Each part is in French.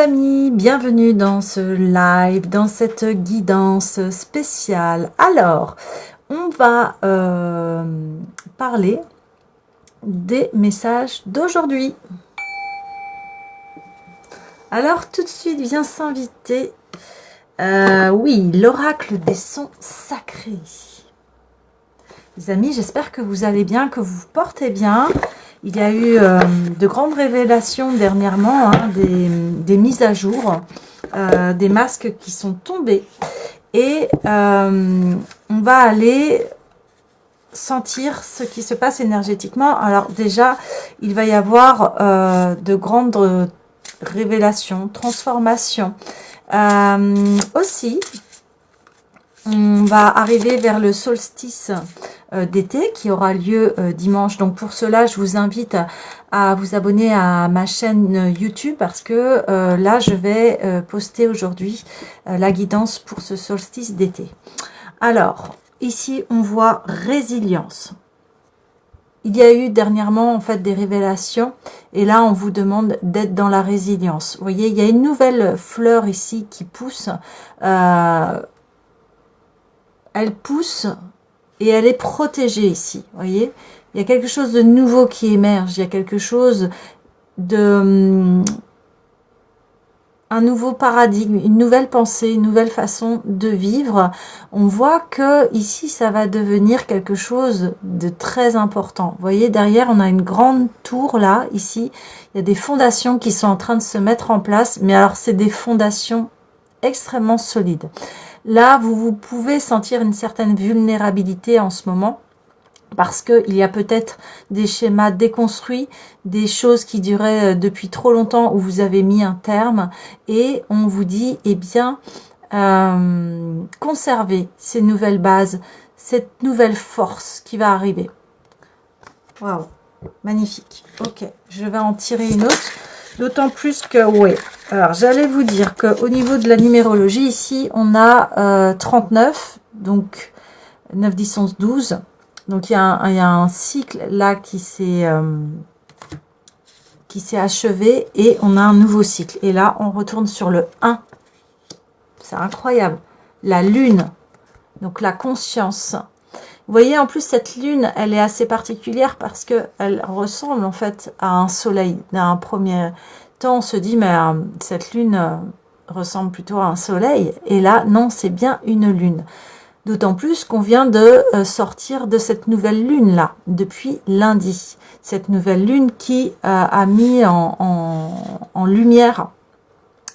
amis, bienvenue dans ce live, dans cette guidance spéciale. Alors, on va parler des messages d'aujourd'hui. Alors, tout de suite vient s'inviter, oui, l'oracle des sons sacrés. Les amis, j'espère que vous allez bien, que vous vous portez bien. Il y a eu de grandes révélations dernièrement, hein, des mises à jour, des masques qui sont tombés. Et on va aller sentir ce qui se passe énergétiquement. Alors déjà, il va y avoir de grandes révélations, transformations. Aussi, on va arriver vers le solstice d'été qui aura lieu dimanche. Donc pour cela, je vous invite à vous abonner à ma chaîne YouTube parce que là, je vais poster aujourd'hui la guidance pour ce solstice d'été. Alors, ici, on voit résilience. Il y a eu dernièrement en fait des révélations et là, on vous demande d'être dans la résilience. Vous voyez, il y a une nouvelle fleur ici qui pousse. Elle pousse et elle est protégée ici, vous voyez. Il y a quelque chose de nouveau qui émerge, il y a quelque chose de... un nouveau paradigme, une nouvelle pensée, une nouvelle façon de vivre. On voit que ici, ça va devenir quelque chose de très important. Vous voyez, derrière, on a une grande tour là, ici. Il y a des fondations qui sont en train de se mettre en place, mais alors c'est des fondations extrêmement solides. Là, vous pouvez sentir une certaine vulnérabilité en ce moment parce qu'il y a peut-être des schémas déconstruits, des choses qui duraient depuis trop longtemps où vous avez mis un terme et on vous dit, eh bien, conservez ces nouvelles bases, cette nouvelle force qui va arriver. Waouh, magnifique. Ok, je vais en tirer une autre. D'autant plus que, ouais, alors j'allais vous dire qu'au niveau de la numérologie, ici, on a 39, donc 9, 10, 11, 12. Donc il y a un cycle là qui s'est achevé et on a un nouveau cycle. Et là, on retourne sur le 1. C'est incroyable. La lune, donc la conscience. Vous voyez, en plus, cette lune, elle est assez particulière parce qu'elle ressemble en fait à un soleil. D'un premier temps, on se dit, mais cette lune ressemble plutôt à un soleil. Et là, non, c'est bien une lune. D'autant plus qu'on vient de sortir de cette nouvelle lune-là, depuis lundi. Cette nouvelle lune qui a mis en lumière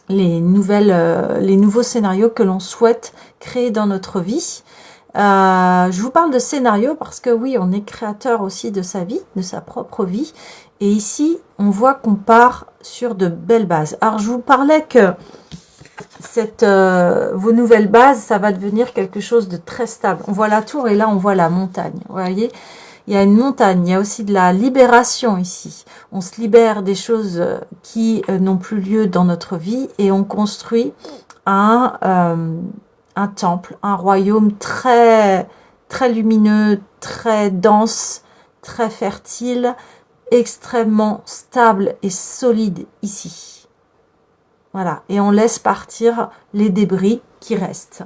les nouveaux scénarios que l'on souhaite créer dans notre vie. Je vous parle de scénario parce que oui, on est créateur aussi de sa vie, de sa propre vie. Et ici, on voit qu'on part sur de belles bases. Alors, je vous parlais que vos nouvelles bases, ça va devenir quelque chose de très stable. On voit la tour et là, on voit la montagne. Vous voyez, il y a une montagne, il y a aussi de la libération ici. On se libère des choses qui n'ont plus lieu dans notre vie et on construit un temple, un royaume très, très lumineux, très dense, très fertile, extrêmement stable et solide ici. Voilà, et on laisse partir les débris qui restent.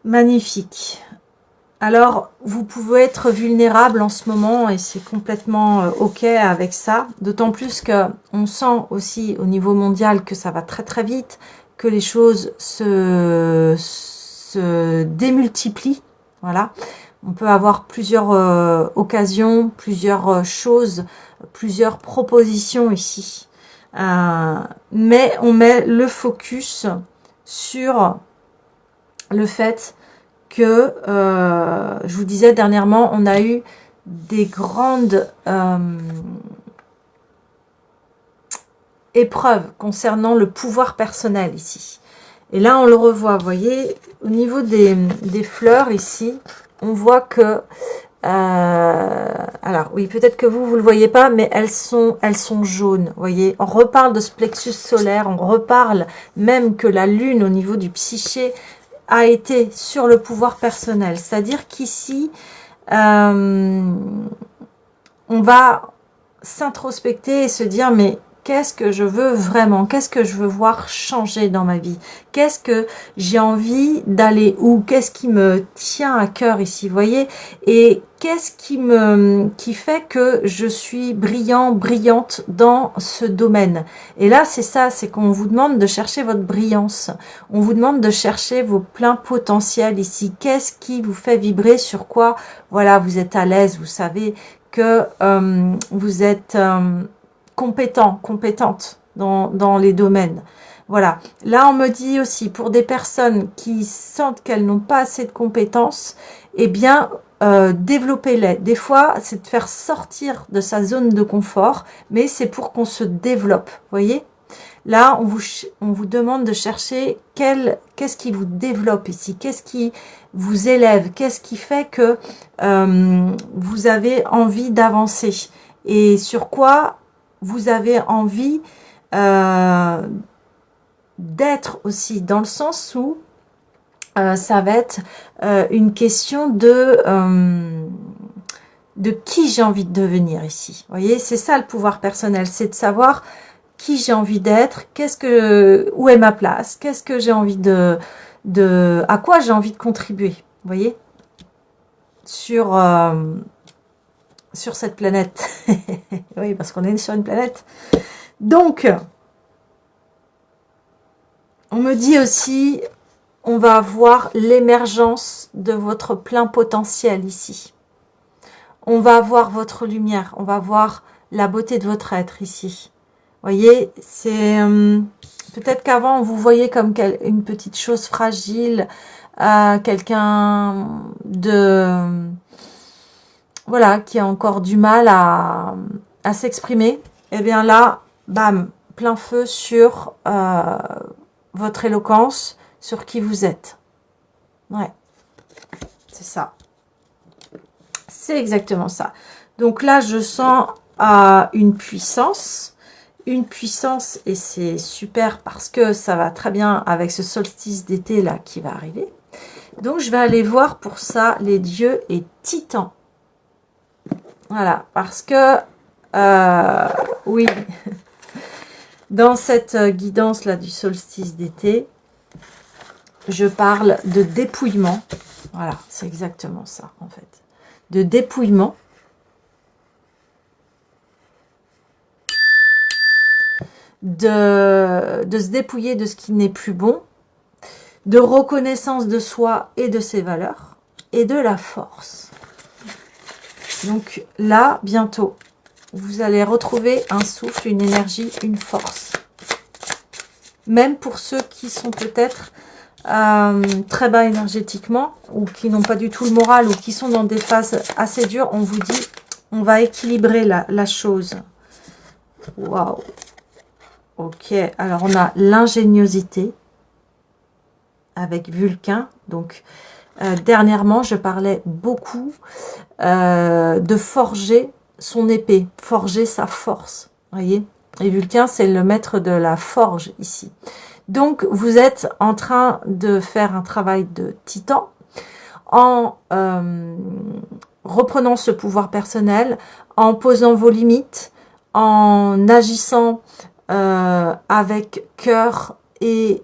Magnifique. Alors, vous pouvez être vulnérable en ce moment et c'est complètement OK avec ça. D'autant plus qu'on sent aussi au niveau mondial que ça va très très vite, que les choses se démultiplient. Voilà. On peut avoir plusieurs occasions, plusieurs choses, plusieurs propositions ici. Mais on met le focus sur le fait que, je vous disais dernièrement, on a eu des grandes épreuves concernant le pouvoir personnel ici. Et là, on le revoit, vous voyez, au niveau des fleurs ici, on voit que, alors oui, peut-être que vous ne le voyez pas, mais elles sont jaunes, vous voyez. On reparle de ce plexus solaire, on reparle même que la lune au niveau du psyché a été sur le pouvoir personnel. C'est-à-dire qu'ici, on va s'introspecter et se dire, mais qu'est-ce que je veux vraiment, qu'est-ce que je veux voir changer dans ma vie, qu'est-ce que j'ai envie d'aller où, qu'est-ce qui me tient à cœur ici, vous voyez, et qu'est-ce qui fait que je suis brillant, brillante dans ce domaine. Et là, c'est ça, c'est qu'on vous demande de chercher votre brillance, on vous demande de chercher vos pleins potentiels ici, qu'est-ce qui vous fait vibrer, sur quoi, voilà, vous êtes à l'aise, vous savez que vous êtes compétent, compétente dans les domaines. Voilà. Là, on me dit aussi, pour des personnes qui sentent qu'elles n'ont pas assez de compétences, eh bien, développez-les. Des fois, c'est de faire sortir de sa zone de confort, mais c'est pour qu'on se développe. Vous voyez? Là, on vous demande de chercher qu'est-ce qui vous développe ici, qu'est-ce qui vous élève, qu'est-ce qui fait que vous avez envie d'avancer et sur quoi vous avez envie d'être aussi, dans le sens où ça va être une question de qui j'ai envie de devenir ici. Vous voyez, c'est ça le pouvoir personnel, c'est de savoir qui j'ai envie d'être, où est ma place, qu'est-ce que j'ai envie à quoi j'ai envie de contribuer, vous voyez, sur cette planète. Oui, parce qu'on est sur une planète. Donc, on me dit aussi, on va avoir l'émergence de votre plein potentiel ici. On va voir votre lumière, on va voir la beauté de votre être ici. Vous voyez, c'est peut-être qu'avant, on vous voyait comme une petite chose fragile, quelqu'un de... Voilà, qui a encore du mal à s'exprimer. Et bien là, bam, plein feu sur votre éloquence, sur qui vous êtes. Ouais, c'est ça. C'est exactement ça. Donc là, je sens une puissance, et c'est super parce que ça va très bien avec ce solstice d'été là qui va arriver. Donc, je vais aller voir pour ça les dieux et titans. Voilà, parce que, oui, dans cette guidance là du solstice d'été, je parle de dépouillement. Voilà, c'est exactement ça en fait. De dépouillement. De se dépouiller de ce qui n'est plus bon, de reconnaissance de soi et de ses valeurs, et de la force. Donc là, bientôt, vous allez retrouver un souffle, une énergie, une force. Même pour ceux qui sont peut-être très bas énergétiquement, ou qui n'ont pas du tout le moral, ou qui sont dans des phases assez dures, on vous dit, on va équilibrer la chose. Waouh! Ok, alors on a l'ingéniosité avec Vulcain. Donc, dernièrement, je parlais beaucoup de forger son épée, forger sa force. Voyez, et Vulcain, c'est le maître de la forge ici. Donc, vous êtes en train de faire un travail de titan en reprenant ce pouvoir personnel, en posant vos limites, en agissant avec cœur et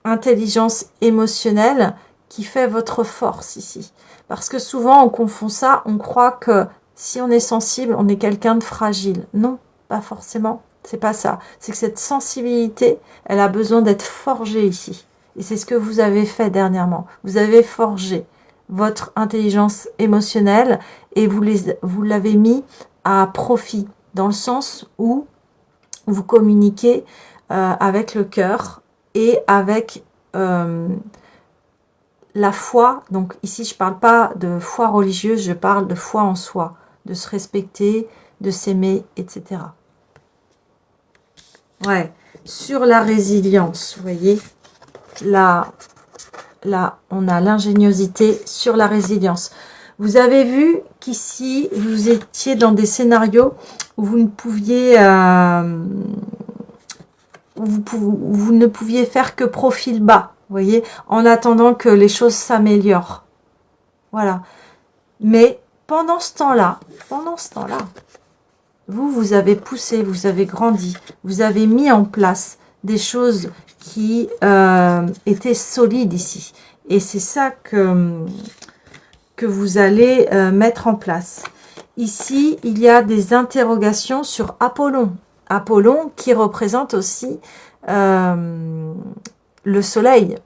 intelligence émotionnelle qui fait votre force ici. Parce que souvent on confond ça, on croit que si on est sensible, on est quelqu'un de fragile. Non, pas forcément, c'est pas ça. C'est que cette sensibilité, elle a besoin d'être forgée ici. Et c'est ce que vous avez fait dernièrement. Vous avez forgé votre intelligence émotionnelle et vous l'avez mis à profit, dans le sens où vous communiquez avec le cœur et avec la foi. Donc ici, je ne parle pas de foi religieuse, je parle de foi en soi, de se respecter, de s'aimer, etc. Ouais, sur la résilience, vous voyez, là, on a l'ingéniosité sur la résilience. Vous avez vu qu'ici, vous étiez dans des scénarios où vous ne pouviez... vous ne pouviez faire que profil bas, vous voyez, en attendant que les choses s'améliorent. Voilà. Mais pendant ce temps-là, vous avez poussé, vous avez grandi, vous avez mis en place des choses qui étaient solides ici. Et c'est ça que vous allez mettre en place. Ici, il y a des interrogations sur Apollon. Apollon qui représente aussi le soleil,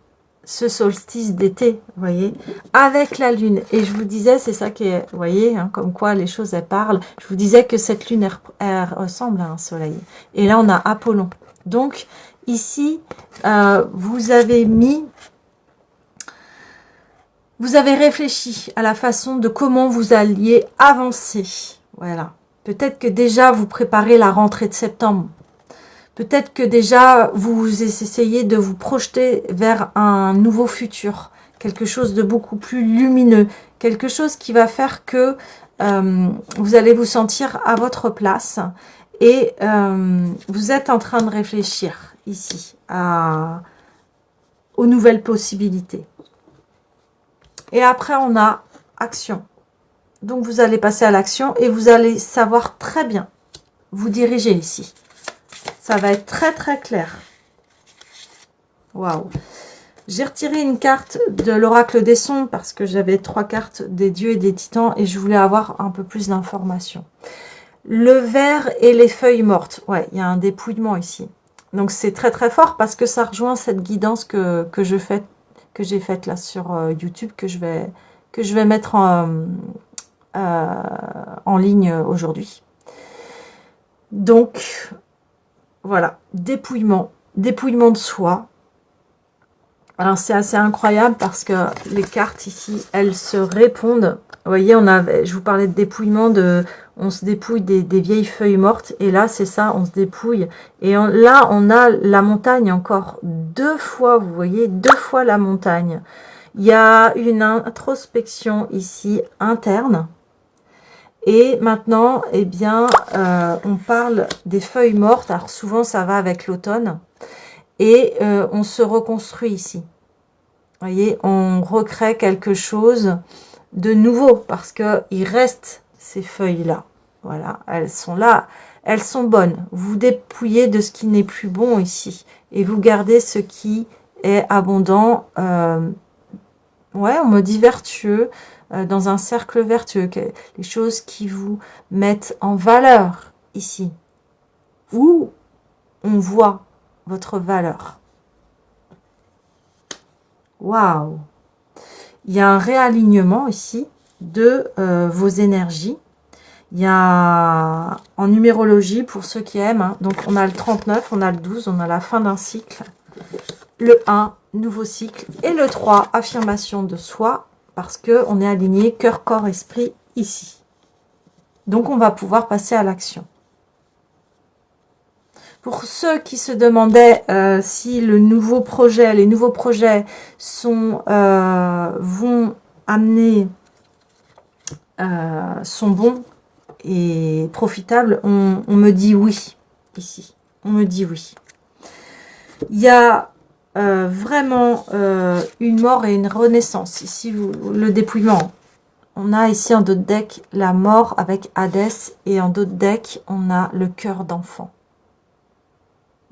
ce solstice d'été, vous voyez, avec la lune. Et je vous disais, c'est ça qui est, vous voyez, hein, comme quoi les choses, elles parlent. Je vous disais que cette lune, elle ressemble à un soleil. Et là, on a Apollon. Donc, ici, vous avez réfléchi à la façon de comment vous alliez avancer. Voilà. Peut-être que déjà, vous préparez la rentrée de septembre. Peut-être que déjà, vous essayez de vous projeter vers un nouveau futur. Quelque chose de beaucoup plus lumineux. Quelque chose qui va faire que vous allez vous sentir à votre place. Et vous êtes en train de réfléchir ici aux nouvelles possibilités. Et après, on a action. Donc, vous allez passer à l'action et vous allez savoir très bien vous diriger ici. Ça va être très, très clair. Waouh. J'ai retiré une carte de l'oracle des sons parce que j'avais 3 cartes des dieux et des titans et je voulais avoir un peu plus d'informations. Le ver et les feuilles mortes. Ouais, il y a un dépouillement ici. Donc, c'est très, très fort parce que ça rejoint cette guidance que j'ai faite là sur YouTube, que je vais mettre en ligne aujourd'hui. Donc, voilà, dépouillement de soi. Alors, c'est assez incroyable parce que les cartes ici, elles se répondent. Vous voyez, je vous parlais de dépouillement, on se dépouille des vieilles feuilles mortes. Et là, c'est ça, on se dépouille. Et là, on a la montagne encore 2 fois, vous voyez, 2 fois la montagne. Il y a une introspection ici interne. Et maintenant, eh bien, on parle des feuilles mortes. Alors souvent, ça va avec l'automne. Et on se reconstruit ici. Vous voyez, on recrée quelque chose de nouveau. Parce qu'il reste ces feuilles-là. Voilà, elles sont là. Elles sont bonnes. Vous dépouillez de ce qui n'est plus bon ici. Et vous gardez ce qui est abondant. Ouais, on me dit vertueux. Dans un cercle vertueux, les choses qui vous mettent en valeur ici, où on voit votre valeur. Waouh! Il y a un réalignement ici de vos énergies. Il y a en numérologie, pour ceux qui aiment, hein, donc on a le 39, on a le 12, on a la fin d'un cycle, le 1, nouveau cycle, et le 3, affirmation de soi, parce qu'on est aligné cœur, corps, esprit ici. Donc, on va pouvoir passer à l'action. Pour ceux qui se demandaient si les nouveaux projets vont amener, sont bons et profitables, on me dit oui, ici. On me dit oui. Il y a vraiment une mort et une renaissance. Ici, le dépouillement. On a ici en d'autres decks la mort avec Hadès et en d'autres decks, on a le cœur d'enfant.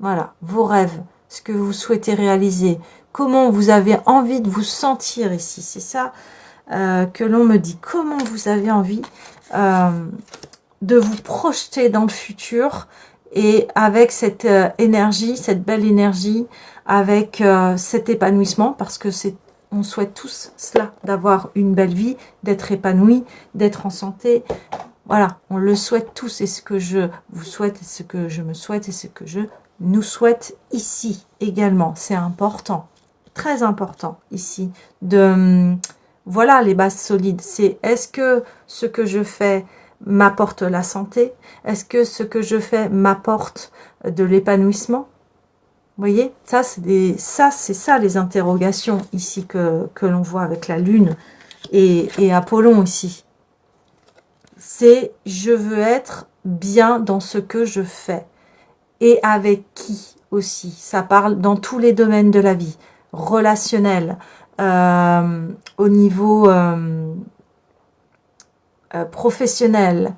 Voilà, vos rêves, ce que vous souhaitez réaliser, comment vous avez envie de vous sentir ici. C'est ça que l'on me dit. Comment vous avez envie de vous projeter dans le futur et avec cette énergie, cette belle énergie, avec cet épanouissement, parce que on souhaite tous cela, d'avoir une belle vie, d'être épanoui, d'être en santé. Voilà, on le souhaite tous, et ce que je vous souhaite, et ce que je me souhaite, et ce que je nous souhaite ici également. C'est important, très important ici, voilà les bases solides. C'est est-ce que ce que je fais m'apporte la santé? Est-ce que ce que je fais m'apporte de l'épanouissement? Vous voyez, c'est ça les interrogations ici que l'on voit avec la Lune et Apollon ici. C'est je veux être bien dans ce que je fais. Et avec qui aussi? Ça parle dans tous les domaines de la vie. Relationnel, au niveau professionnel,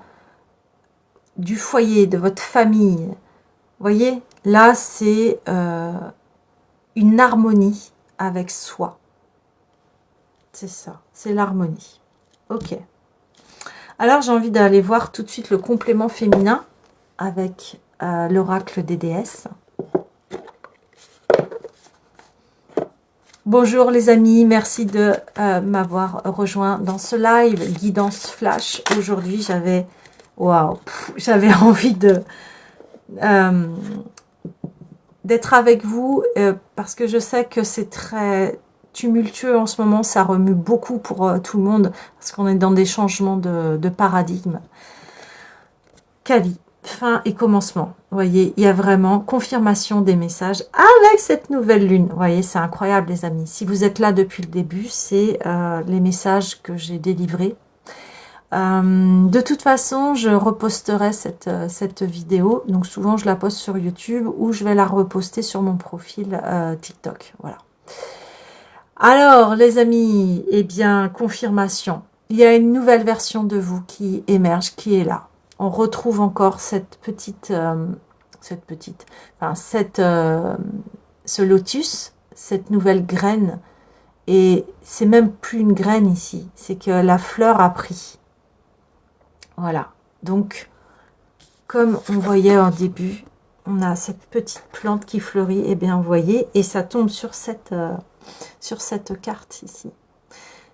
du foyer, de votre famille. Vous voyez, là, c'est une harmonie avec soi. C'est ça, c'est l'harmonie. Ok. Alors, j'ai envie d'aller voir tout de suite le complément féminin avec l'oracle des déesses. Bonjour les amis, merci de m'avoir rejoint dans ce live guidance flash. Aujourd'hui, j'avais envie de d'être avec vous parce que je sais que c'est très tumultueux en ce moment, ça remue beaucoup pour tout le monde parce qu'on est dans des changements de paradigme. Kali, fin et commencement. Vous voyez, il y a vraiment confirmation des messages avec cette nouvelle lune. Vous voyez, c'est incroyable les amis. Si vous êtes là depuis le début, c'est les messages que j'ai délivrés. De toute façon, je reposterai cette vidéo. Donc souvent, je la poste sur YouTube ou je vais la reposter sur mon profil TikTok. Voilà. Alors, les amis, eh bien, confirmation. Il y a une nouvelle version de vous qui émerge, qui est là. On retrouve encore ce lotus, cette nouvelle graine. Et c'est même plus une graine ici, c'est que la fleur a pris. Voilà. Donc, comme on voyait au début, on a cette petite plante qui fleurit, et bien vous voyez, et ça tombe sur cette carte ici.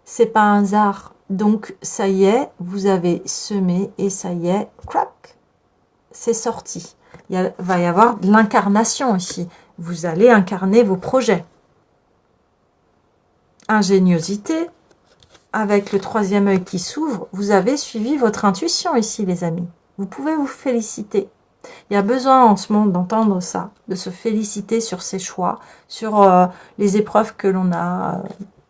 C'est pas un hasard. Donc, ça y est, vous avez semé et ça y est, crac, c'est sorti. Il va y avoir de l'incarnation ici. Vous allez incarner vos projets. Ingéniosité, avec le troisième œil qui s'ouvre, vous avez suivi votre intuition ici, les amis. Vous pouvez vous féliciter. Il y a besoin en ce moment d'entendre ça, de se féliciter sur ses choix, sur les épreuves que l'on a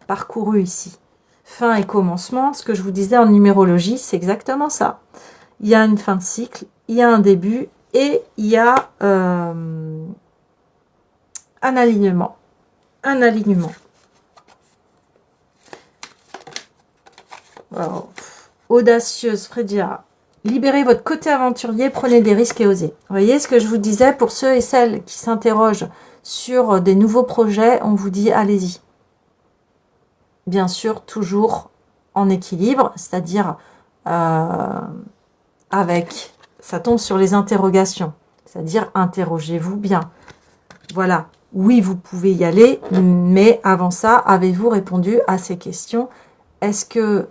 parcourues ici. Fin et commencement, ce que je vous disais en numérologie, c'est exactement ça. Il y a une fin de cycle, il y a un début et il y a un alignement. Un alignement. Wow. Audacieuse, Fredia. Libérez votre côté aventurier, prenez des risques et osez. Vous voyez ce que je vous disais, pour ceux et celles qui s'interrogent sur des nouveaux projets, on vous dit allez-y. Bien sûr, toujours en équilibre, c'est-à-dire avec, ça tombe sur les interrogations, c'est-à-dire interrogez-vous bien. Voilà, oui, vous pouvez y aller, mais avant ça, avez-vous répondu à ces questions? Est-ce que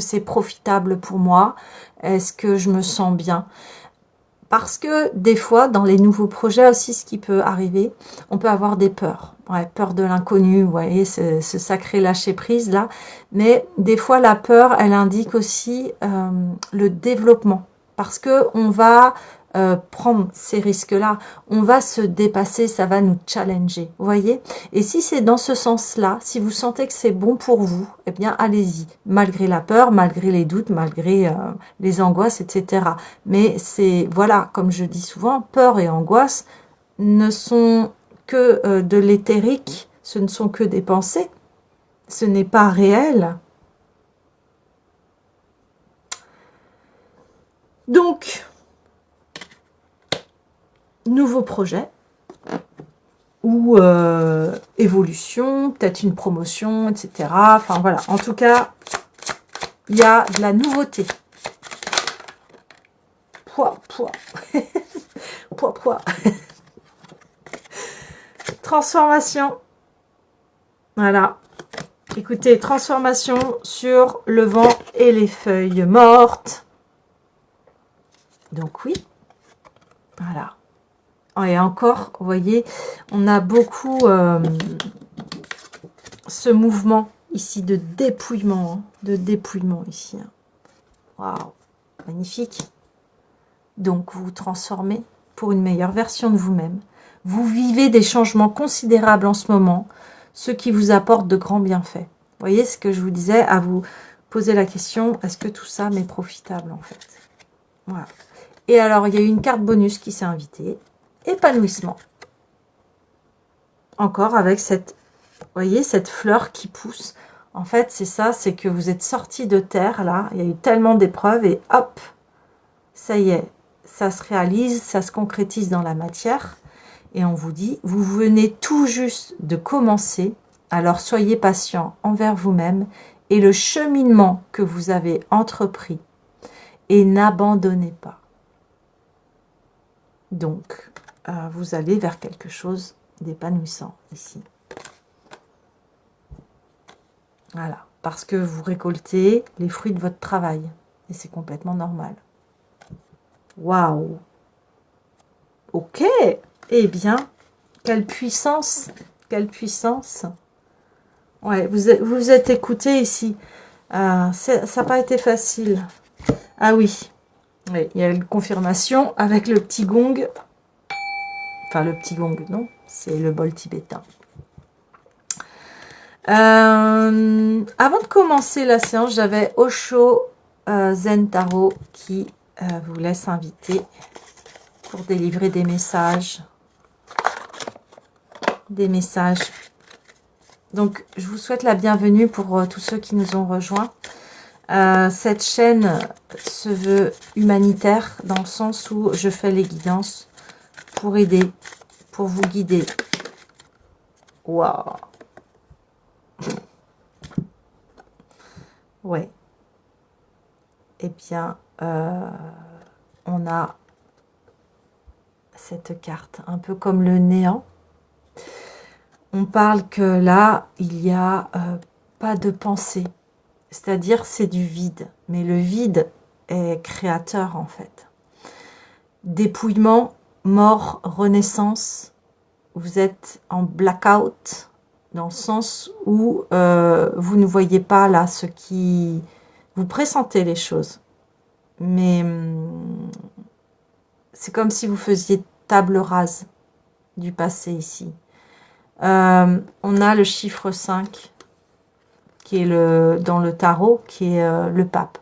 c'est profitable pour moi? Est-ce que je me sens bien? Parce que des fois, dans les nouveaux projets aussi, ce qui peut arriver, on peut avoir des peurs. Ouais, peur de l'inconnu, vous voyez, ce sacré lâcher-prise là. Mais des fois, la peur, elle indique aussi le développement. Parce que on va prendre ces risques-là, on va se dépasser, ça va nous challenger, vous voyez. Et si c'est dans ce sens-là, si vous sentez que c'est bon pour vous, eh bien allez-y, malgré la peur, malgré les doutes, malgré les angoisses, etc. Mais c'est, voilà, comme je dis souvent, peur et angoisse ne sont que de l'éthérique, ce ne sont que des pensées, ce n'est pas réel. Donc, nouveau projet ou évolution, peut-être une promotion, etc. Enfin voilà, en tout cas, il y a de la nouveauté. Pouah. Pouah. Transformation. Voilà. Écoutez, transformation sur le vent et les feuilles mortes. Donc oui, voilà. Et encore, vous voyez, on a beaucoup ce mouvement ici de dépouillement ici. Waouh, magnifique. Donc, vous vous transformez pour une meilleure version de vous-même. Vous vivez des changements considérables en ce moment, ce qui vous apporte de grands bienfaits. Vous voyez ce que je vous disais, à vous poser la question, est-ce que tout ça m'est profitable en fait? Voilà. Et alors, il y a eu une carte bonus qui s'est invitée. Épanouissement. Encore avec cette, vous voyez, cette fleur qui pousse En fait, c'est ça, c'est que vous êtes sorti de terre, là. Il y a eu tellement d'épreuves et hop, ça y est, ça se réalise, ça se concrétise dans la matière. Et on vous dit, vous venez tout juste de commencer, alors soyez patient envers vous-même et le cheminement que vous avez entrepris et n'abandonnez pas. Donc, vous allez vers quelque chose d'épanouissant ici. Voilà, parce que vous récoltez les fruits de votre travail et c'est complètement normal. Waouh! Ok! Eh bien, quelle puissance! Quelle puissance! Ouais, vous êtes écouté ici. Ça n'a pas été facile. Ah oui. Oui, il y a une confirmation avec le petit gong. Enfin, le petit gong, non. C'est le bol tibétain. Avant de commencer la séance, j'avais Osho Zen Tarot qui vous laisse inviter pour délivrer des messages. Des messages. Donc, je vous souhaite la bienvenue pour tous ceux qui nous ont rejoints. Cette chaîne se veut humanitaire dans le sens où je fais les guidances pour aider, pour vous guider. Waouh! Ouais. Eh bien, on a cette carte, un peu comme le néant. On parle que là, il n'y a pas de pensée. C'est-à-dire, c'est du vide. Mais le vide est créateur, en fait. Dépouillement, mort, renaissance. Vous êtes en blackout, dans le sens où vous ne voyez pas là ce qui... Vous pressentez les choses. Mais c'est comme si vous faisiez table rase du passé ici. On a le chiffre 5 qui est dans le tarot, qui est le pape.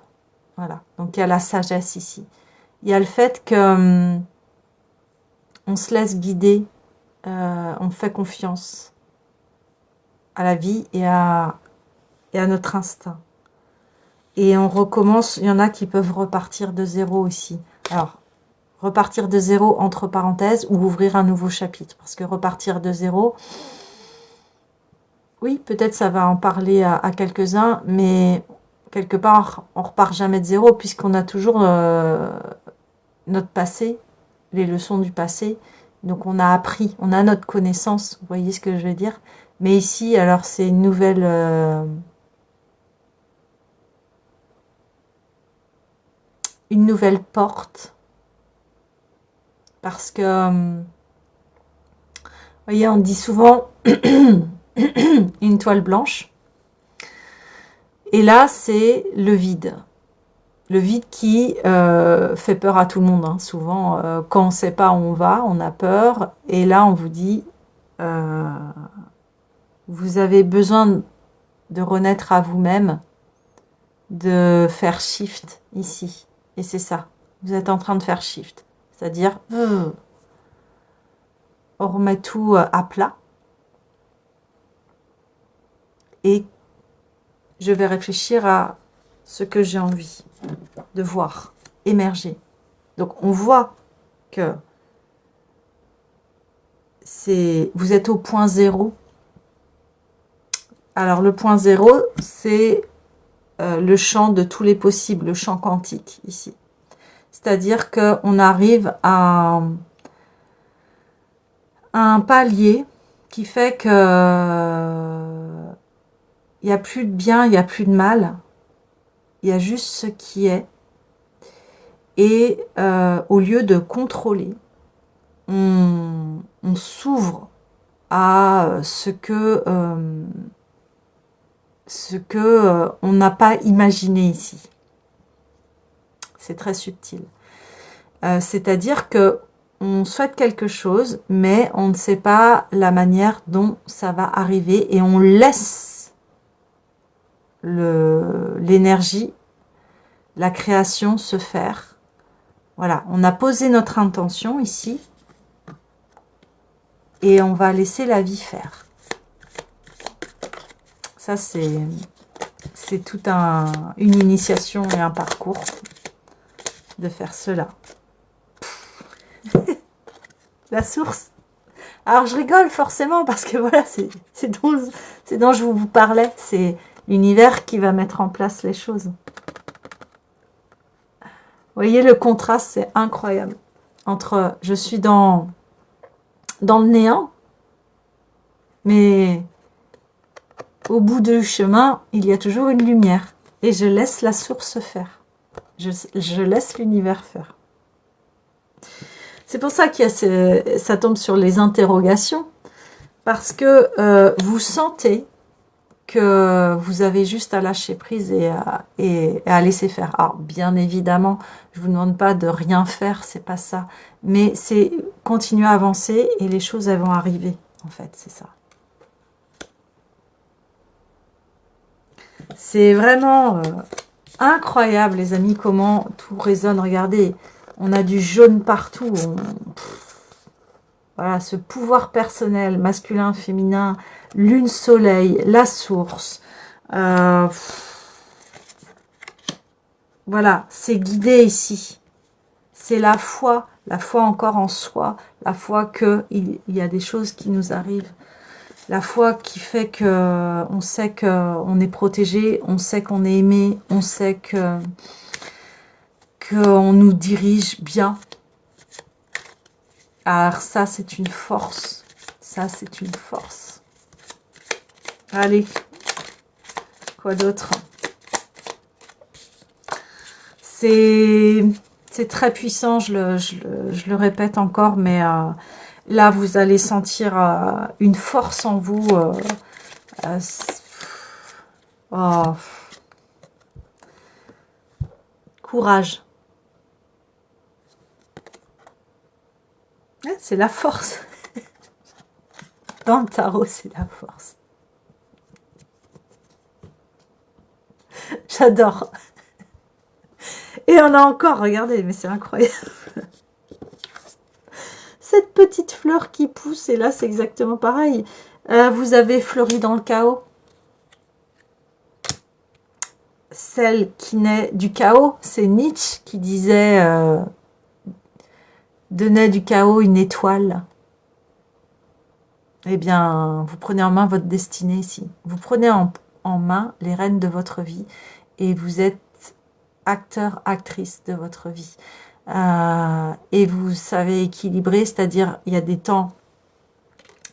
Voilà. Donc il y a la sagesse ici. Il y a le fait que on se laisse guider, on fait confiance à la vie et à notre instinct. Et on recommence, il y en a qui peuvent repartir de zéro ici. Alors, repartir de zéro entre parenthèses ou ouvrir un nouveau chapitre. Parce que repartir de zéro, oui, peut-être ça va en parler à quelques-uns, mais quelque part, on repart jamais de zéro puisqu'on a toujours notre passé, les leçons du passé. Donc on a appris, on a notre connaissance, vous voyez ce que je veux dire? Mais ici, alors c'est une nouvelle porte. Parce que, vous voyez, on dit souvent une toile blanche. Et là, c'est le vide. Le vide qui fait peur à tout le monde. Hein. Souvent, quand on ne sait pas où on va, on a peur. Et là, on vous dit, vous avez besoin de renaître à vous-même, de faire shift ici. Et c'est ça. Vous êtes en train de faire shift. C'est-à-dire, on remet tout à plat. Et je vais réfléchir à ce que j'ai envie de voir émerger. Donc, on voit que vous êtes au point zéro. Alors, le point zéro, c'est le champ de tous les possibles, le champ quantique, ici. C'est-à-dire qu'on arrive à un palier qui fait que il n'y a plus de bien, il n'y a plus de mal. Il y a juste ce qui est. Et au lieu de contrôler, on s'ouvre à ce que on n'a pas imaginé ici. C'est très subtil. C'est-à-dire que on souhaite quelque chose, mais on ne sait pas la manière dont ça va arriver et on laisse l'énergie, la création se faire. Voilà, on a posé notre intention ici et on va laisser la vie faire. Ça, c'est c'est tout une initiation et un parcours de faire cela. La source. Alors, je rigole forcément parce que voilà, c'est dont je vous parlais. C'est l'univers qui va mettre en place les choses. Vous voyez, le contraste, c'est incroyable. Entre, je suis dans le néant, mais au bout du chemin, il y a toujours une lumière. Et je laisse la source faire. Je laisse l'univers faire. C'est pour ça qu'il y a ça tombe sur les interrogations. Parce que vous sentez que vous avez juste à lâcher prise et à laisser faire. Alors, bien évidemment, je vous demande pas de rien faire, c'est pas ça. Mais c'est continuer à avancer et les choses, elles vont arriver. En fait, c'est ça. C'est vraiment incroyable, les amis, comment tout résonne. Regardez, on a du jaune partout. Voilà, ce pouvoir personnel, masculin, féminin, lune, soleil, la source. Voilà, c'est guidé ici. C'est la foi encore en soi, la foi qu'il y a des choses qui nous arrivent. La foi qui fait que on sait qu'on est protégé, on sait qu'on est aimé, on sait qu'on nous dirige bien. Alors ça, c'est une force. Ça, c'est une force. Allez. Quoi d'autre? C'est très puissant, je le répète encore, mais là, vous allez sentir une force en vous. Oh. Courage. C'est la force. Dans le tarot, c'est la force. J'adore. Et on a encore, regardez, mais c'est incroyable. Cette petite fleur qui pousse, et là, c'est exactement pareil. Vous avez fleuri dans le chaos. Celle qui naît du chaos, c'est Nietzsche qui disait de naître du chaos une étoile. Eh bien, vous prenez en main votre destinée ici. Vous prenez en main les rênes de votre vie et vous êtes acteur, actrice de votre vie. Et vous savez équilibrer, c'est-à-dire il y a des temps,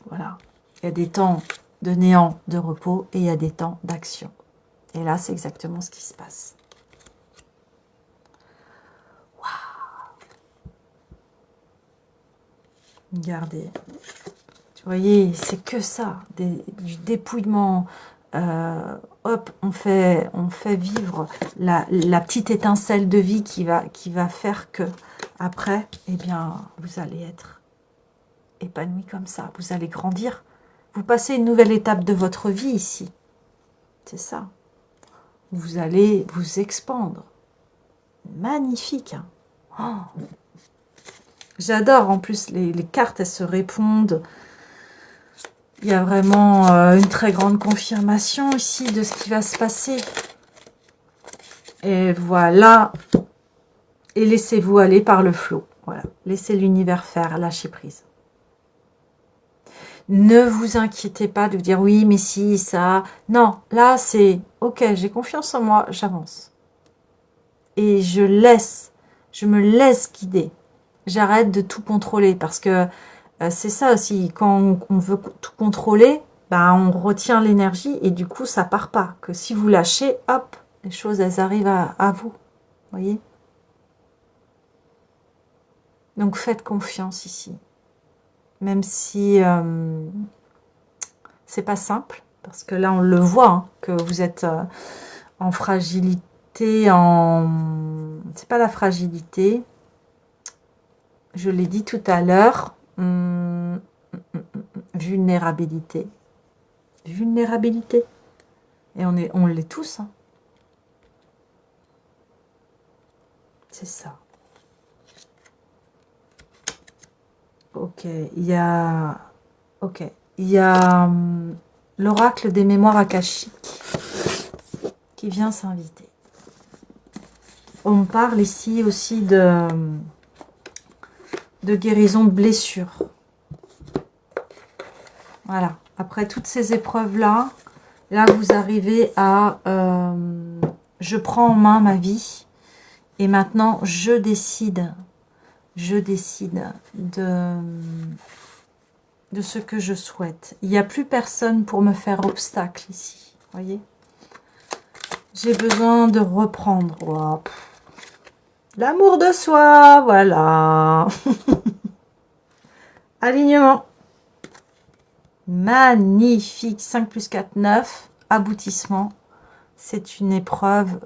voilà, il y a des temps de néant, de repos, et il y a des temps d'action. Et là, c'est exactement ce qui se passe. Waouh! Regardez. Vous voyez, c'est que ça, du dépouillement. Hop, on fait vivre la petite étincelle de vie qui va faire que, après, eh bien, vous allez être épanoui comme ça. Vous allez grandir. Vous passez une nouvelle étape de votre vie ici. C'est ça. Vous allez vous expandre. Magnifique. Hein. Oh. J'adore, en plus, les cartes, elles se répondent. Il y a vraiment une très grande confirmation ici de ce qui va se passer. Et voilà. Et laissez-vous aller par le flot. Voilà. Laissez l'univers faire, lâchez prise. Ne vous inquiétez pas de vous dire oui, mais si, ça. Non, là, c'est ok, j'ai confiance en moi, j'avance. Et je me laisse guider. J'arrête de tout contrôler parce que c'est ça aussi, quand on veut tout contrôler, bah, on retient l'énergie et du coup, ça part pas. Que si vous lâchez, hop, les choses, elles arrivent à vous. Voyez? Donc, faites confiance ici. Même si c'est pas simple, parce que là, on le voit, hein, que vous êtes en fragilité, c'est pas la fragilité, je l'ai dit tout à l'heure, vulnérabilité. Vulnérabilité. Et on l'est tous. Hein. C'est ça. Ok, il y a l'oracle des mémoires akashiques qui vient s'inviter. On parle ici aussi de guérison de blessures. Voilà. Après toutes ces épreuves-là, là, vous arrivez à... je prends en main ma vie. Et maintenant, je décide de ce que je souhaite. Il n'y a plus personne pour me faire obstacle ici. Voyez? J'ai besoin de reprendre. Wow. L'amour de soi, voilà. Alignement. Magnifique. 5 plus 4, 9. Aboutissement. C'est une épreuve.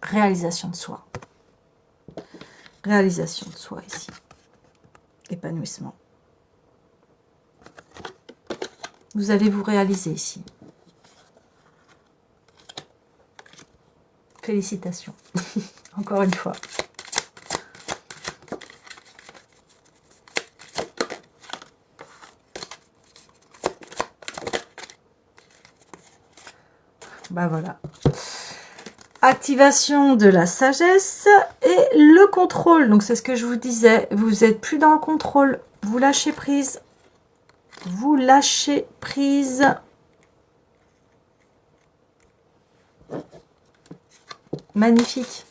Réalisation de soi. Réalisation de soi ici. Épanouissement. Vous allez vous réaliser ici. Félicitations. Encore une fois. Ben voilà. Activation de la sagesse et le contrôle. Donc, c'est ce que je vous disais. Vous n'êtes plus dans le contrôle. Vous lâchez prise. Vous lâchez prise. Magnifique.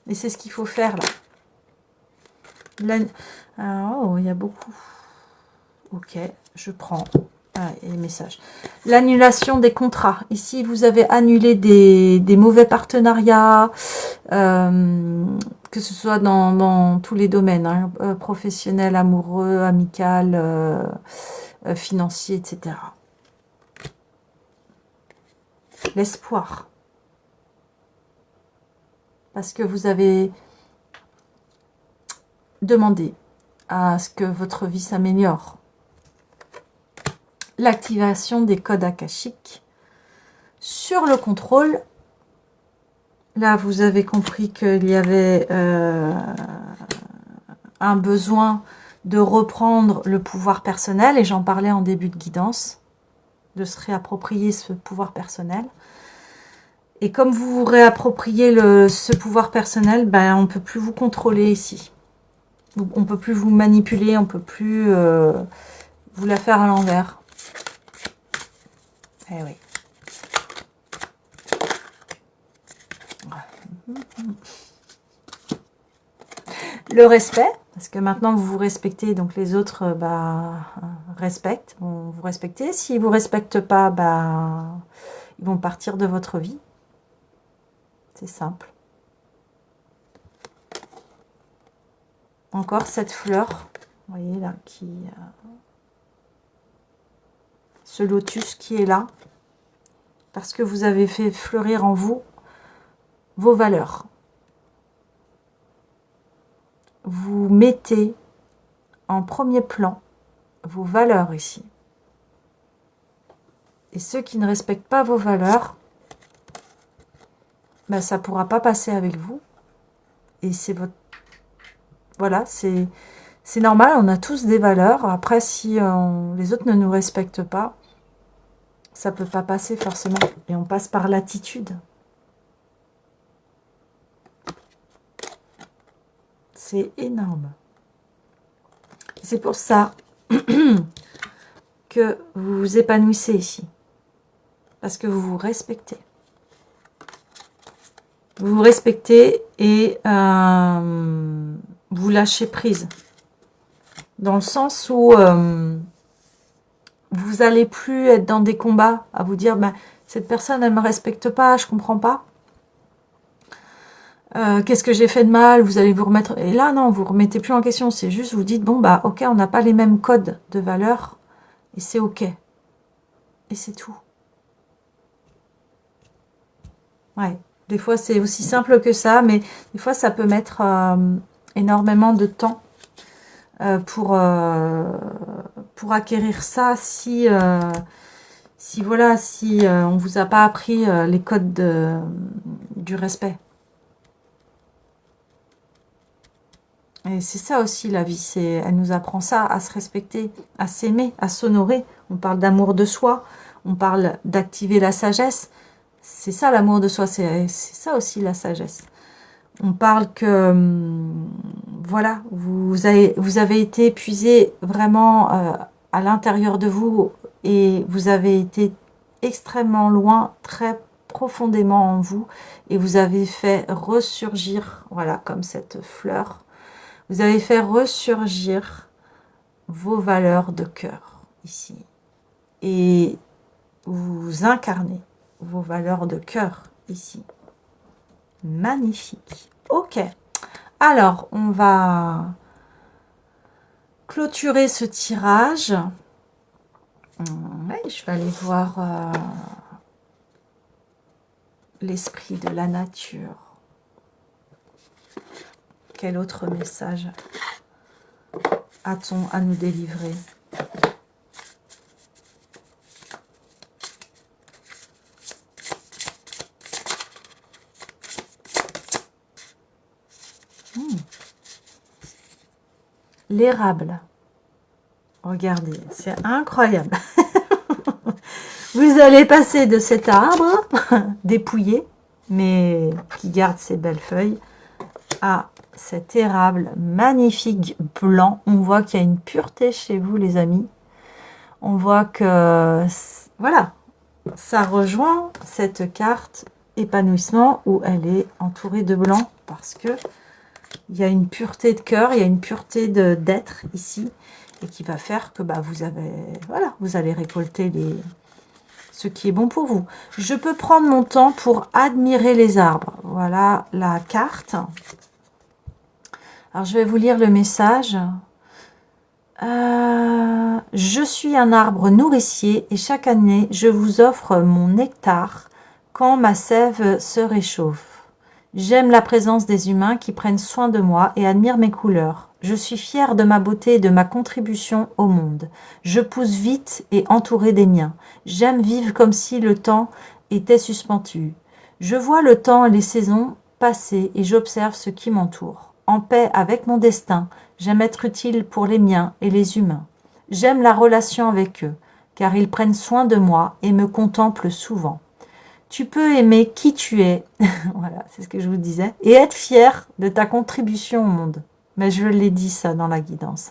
Et c'est ce qu'il faut faire là. Oh, il y a beaucoup. Ok, je prends. Ah, et les messages. L'annulation des contrats. Ici, vous avez annulé des mauvais partenariats, que ce soit dans tous les domaines, hein, professionnel, amoureux, amical, financier, etc. L'espoir. Parce que vous avez demandé à ce que votre vie s'améliore. L'activation des codes akashiques. Sur le contrôle, là, vous avez compris qu'il y avait un besoin de reprendre le pouvoir personnel, et j'en parlais en début de guidance, de se réapproprier ce pouvoir personnel. Et comme vous vous réappropriez ce pouvoir personnel, ben, on ne peut plus vous contrôler ici. On ne peut plus vous manipuler, on ne peut plus vous la faire à l'envers. Eh oui. Le respect, parce que maintenant vous vous respectez, donc les autres respectent, vont vous respecter. S'ils ne vous respectent pas, ils vont partir de votre vie. C'est simple. Encore cette fleur, vous voyez là, ce lotus qui est là, parce que vous avez fait fleurir en vous vos valeurs. Vous mettez en premier plan vos valeurs ici. Et ceux qui ne respectent pas vos valeurs, ça ne pourra pas passer avec vous. Et c'est votre... Voilà, c'est normal, on a tous des valeurs. Après, si les autres ne nous respectent pas, ça ne peut pas passer forcément. Et on passe par l'attitude. C'est énorme. C'est pour ça que vous vous épanouissez ici. Parce que vous vous respectez. Vous vous respectez et vous lâchez prise. Dans le sens où vous n'allez plus être dans des combats à vous dire cette personne elle ne me respecte pas, je ne comprends pas. Qu'est-ce que j'ai fait de mal? Vous allez vous remettre... Et là, non, vous ne remettez plus en question. C'est juste, vous dites, bon, ok, on n'a pas les mêmes codes de valeur. Et c'est ok. Et c'est tout. Ouais. Des fois, c'est aussi simple que ça, mais des fois, ça peut mettre énormément de temps pour acquérir ça si on ne vous a pas appris les codes du respect. Et c'est ça aussi la vie, elle nous apprend ça, à se respecter, à s'aimer, à s'honorer. On parle d'amour de soi, On parle d'activer la sagesse. C'est ça l'amour de soi, c'est ça aussi la sagesse. On parle que, voilà, vous avez été épuisé vraiment à l'intérieur de vous et vous avez été extrêmement loin, très profondément en vous et vous avez fait ressurgir, voilà, comme cette fleur, vous avez fait ressurgir vos valeurs de cœur ici. Et vous incarnez vos valeurs de cœur ici. Magnifique. Ok. Alors, on va clôturer ce tirage. Ouais, je vais aller voir l'esprit de la nature. Quel autre message a-t-on à nous délivrer? L'érable. Regardez, c'est incroyable. Vous allez passer de cet arbre dépouillé, mais qui garde ses belles feuilles, à cet érable magnifique blanc. On voit qu'il y a une pureté chez vous, les amis. On voit que, voilà, ça rejoint cette carte épanouissement où elle est entourée de blanc parce que il y a une pureté de cœur, il y a une pureté d'être ici et qui va faire que bah, vous allez récolter ce qui est bon pour vous. Je peux prendre mon temps pour admirer les arbres. Voilà la carte. Alors, je vais vous lire le message. Je suis un arbre nourricier et chaque année, je vous offre mon nectar quand ma sève se réchauffe. J'aime la présence des humains qui prennent soin de moi et admirent mes couleurs. Je suis fière de ma beauté et de ma contribution au monde. Je pousse vite et entourée des miens. J'aime vivre comme si le temps était suspendu. Je vois le temps et les saisons passer et j'observe ce qui m'entoure. En paix avec mon destin, j'aime être utile pour les miens et les humains. J'aime la relation avec eux, car ils prennent soin de moi et me contemplent souvent. Tu peux aimer qui tu es, voilà, c'est ce que je vous disais, et être fier de ta contribution au monde. Mais je l'ai dit ça dans la guidance.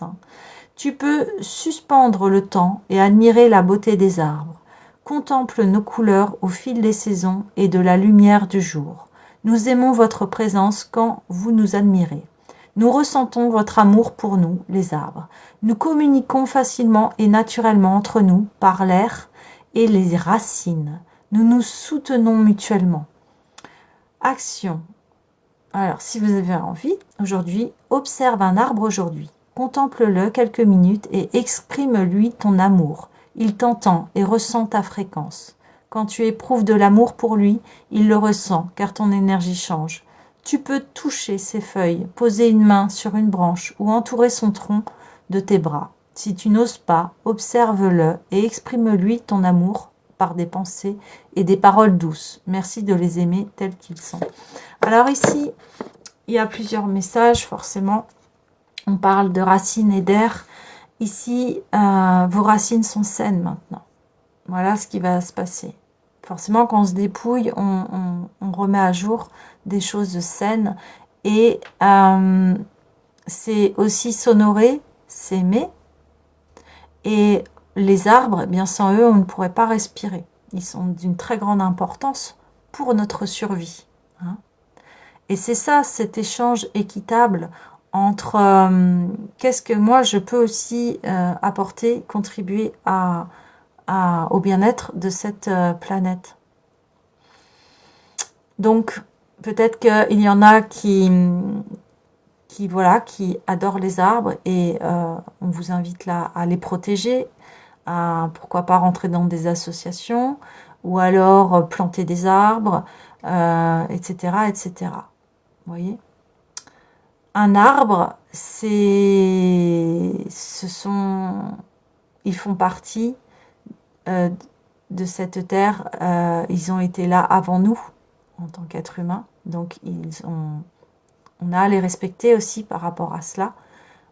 Tu peux suspendre le temps et admirer la beauté des arbres. Contemple nos couleurs au fil des saisons et de la lumière du jour. Nous aimons votre présence quand vous nous admirez. Nous ressentons votre amour pour nous, les arbres. Nous communiquons facilement et naturellement entre nous par l'air et les racines. Nous nous soutenons mutuellement. Action. Alors, si vous avez envie, aujourd'hui, observe un arbre aujourd'hui. Contemple-le quelques minutes et exprime-lui ton amour. Il t'entend et ressent ta fréquence. Quand tu éprouves de l'amour pour lui, il le ressent car ton énergie change. Tu peux toucher ses feuilles, poser une main sur une branche ou entourer son tronc de tes bras. Si tu n'oses pas, observe-le et exprime-lui ton amour par des pensées et des paroles douces. Merci de les aimer tels qu'ils sont. Alors ici, il y a plusieurs messages, forcément. On parle de racines et d'air. Ici, vos racines sont saines maintenant. Voilà ce qui va se passer. Forcément, quand on se dépouille, on remet à jour des choses saines. Et c'est aussi s'honorer, s'aimer. Et les arbres, eh bien sans eux, on ne pourrait pas respirer. Ils sont d'une très grande importance pour notre survie. Et c'est ça, cet échange équitable entre qu'est-ce que moi je peux aussi apporter, contribuer au bien-être de cette planète. Donc, peut-être qu'il y en a qui adorent les arbres et on vous invite là à les protéger, pourquoi pas rentrer dans des associations ou alors planter des arbres, etc., etc. Vous voyez ? Un arbre, ils font partie de cette terre, ils ont été là avant nous en tant qu'être humain, donc on a à les respecter aussi par rapport à cela.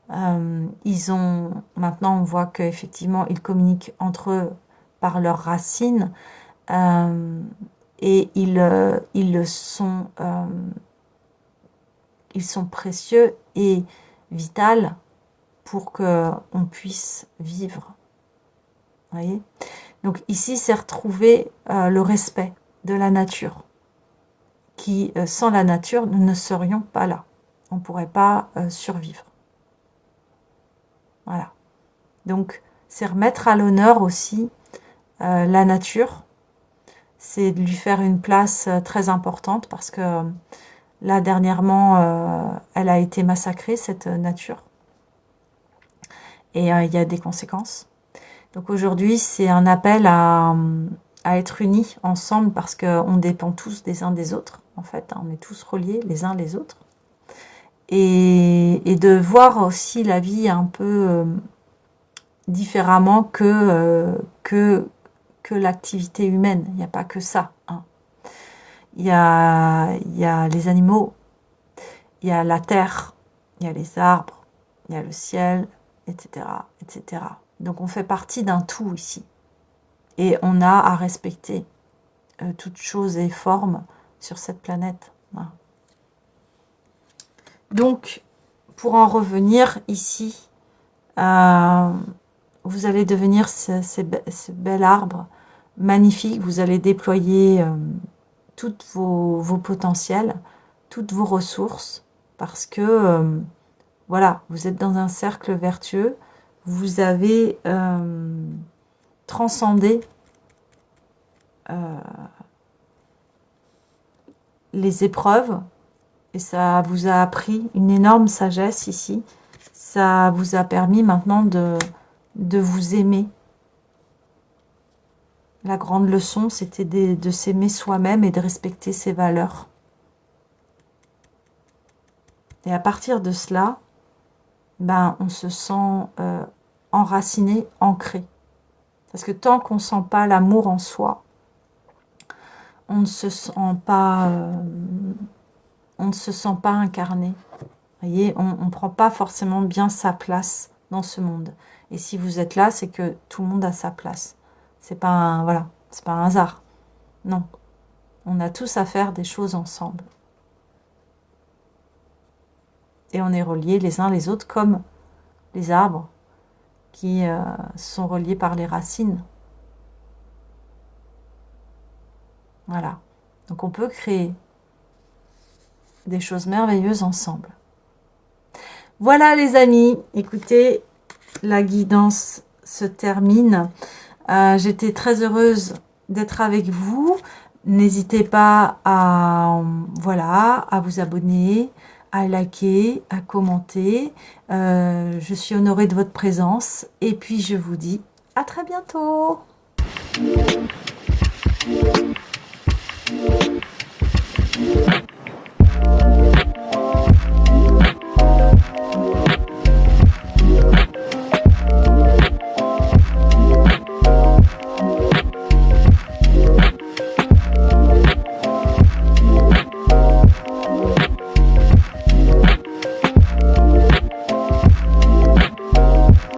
Maintenant on voit qu'effectivement ils communiquent entre eux par leurs racines et ils sont précieux et vitaux pour qu'on puisse vivre. Vous voyez? Donc ici, c'est retrouver le respect de la nature, qui, sans la nature, nous ne serions pas là. On ne pourrait pas survivre. Voilà. Donc, c'est remettre à l'honneur aussi la nature. C'est de lui faire une place très importante parce que là, dernièrement, elle a été massacrée, cette nature. Et il y a des conséquences. Donc aujourd'hui, c'est un appel à être unis ensemble parce qu'on dépend tous des uns des autres. En fait, on est tous reliés les uns les autres. Et de voir aussi la vie un peu différemment que l'activité humaine. Il n'y a pas que ça. Hein. Il y a les animaux, il y a la terre, il y a les arbres, il y a le ciel, etc., etc. Donc on fait partie d'un tout ici. Et on a à respecter toutes choses et formes sur cette planète. Voilà. Donc, pour en revenir ici, vous allez devenir ce bel arbre magnifique. Vous allez déployer tous vos potentiels, toutes vos ressources, parce que, voilà, vous êtes dans un cercle vertueux. Vous avez transcendé les épreuves et ça vous a appris une énorme sagesse ici. Ça vous a permis maintenant de vous aimer. La grande leçon, c'était de s'aimer soi-même et de respecter ses valeurs. Et à partir de cela, ben, on se sent enraciné, ancré. Parce que tant qu'on ne sent pas l'amour en soi, on ne se sent pas incarné. Vous voyez, on ne prend pas forcément bien sa place dans ce monde. Et si vous êtes là, c'est que tout le monde a sa place. C'est pas voilà, c'est pas un hasard. Non. On a tous à faire des choses ensemble. Et on est reliés les uns les autres comme les arbres qui sont reliés par les racines. Voilà. Donc on peut créer des choses merveilleuses ensemble. Voilà les amis, écoutez, la guidance se termine. J'étais très heureuse d'être avec vous. N'hésitez pas à vous abonner, à liker, à commenter. Je suis honorée de votre présence. Et puis je vous dis à très bientôt.